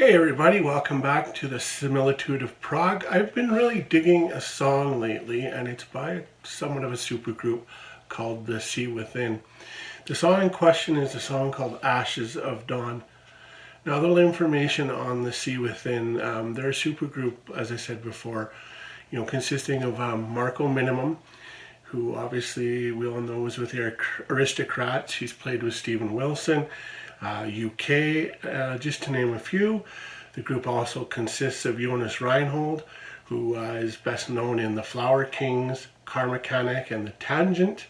Hey everybody, welcome back to the Similitude of Prog. I've been really digging a song lately, and it's by somewhat of a supergroup called The Sea Within. The song in question is a song called Ashes of Dawn. Now, a little information on The Sea Within. They're a supergroup, as I said before, consisting of Marco Minimum, who obviously we all know is with the Aristocrats. He's played with Steven Wilson. UK, just to name a few. The group also consists of Jonas Reinhold, who is best known in the Flower Kings, Car Mechanic, and the Tangent.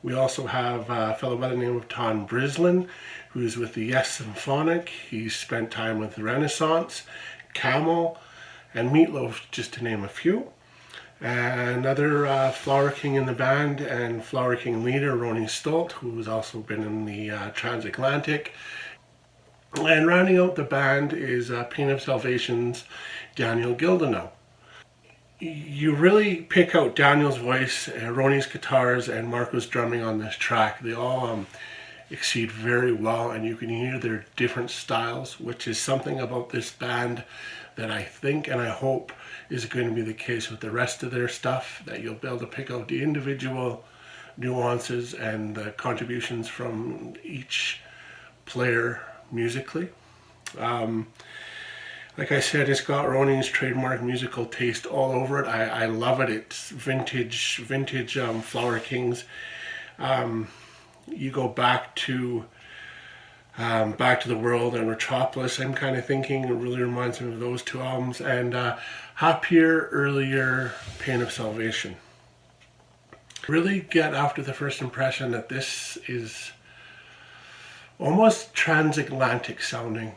We also have a fellow by the name of Tom Brislin, who's with the Yes Symphonic. He's spent time with the Renaissance, Camel, and Meatloaf, just to name a few. Another Flower King in the band and Flower King leader, Ronnie Stolt, who has also been in the Transatlantic. And rounding out the band is Pain of Salvation's Daniel Gildenau. You really pick out Daniel's voice, Ronnie's guitars, and Marco's drumming on this track. They all exceed very well, and you can hear their different styles, which is something about this band that I think and I hope is going to be the case with the rest of their stuff, that you'll be able to pick out the individual nuances and the contributions from each player musically. Like I said, it's got Ronnie's trademark musical taste all over it. I love it. It's vintage Flower Kings. You go back to the World and Metropolis, I'm kind of thinking it really reminds me of those two albums, and happier, earlier Pain of Salvation. Really get after the first impression that this is almost transatlantic sounding,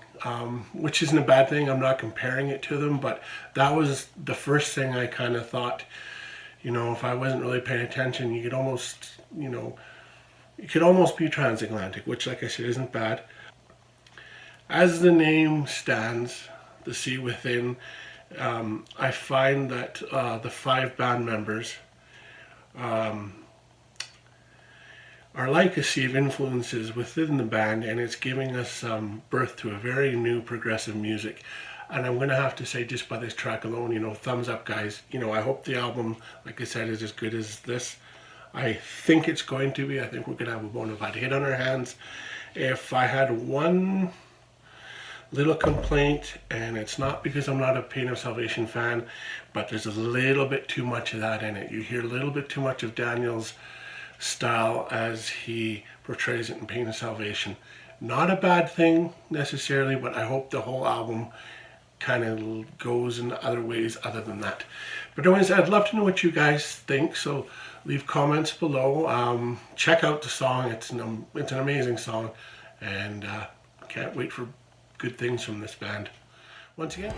which isn't a bad thing. I'm not comparing it to them, but that was the first thing I kind of thought. If I wasn't really paying attention, you could almost, it could almost be transatlantic, which, like I said, isn't bad. As the name stands, The Sea Within, I find that the 5 band members are like a sea of influences within the band, and it's giving us birth to a very new progressive music. And I'm going to have to say, just by this track alone, thumbs up, guys. I hope the album, like I said, is as good as this. I think it's going to be. I think we're going to have a bona fide hit on our hands. If I had one little complaint, and it's not because I'm not a Pain of Salvation fan, but there's a little bit too much of that in it. You hear a little bit too much of Daniel's style as he portrays it in Pain of Salvation. Not a bad thing necessarily, but I hope the whole album kind of goes in other ways other than that. But anyways, I'd love to know what you guys think, so leave comments below. Check out the song. It's an amazing song, and can't wait for good things from this band. Once again,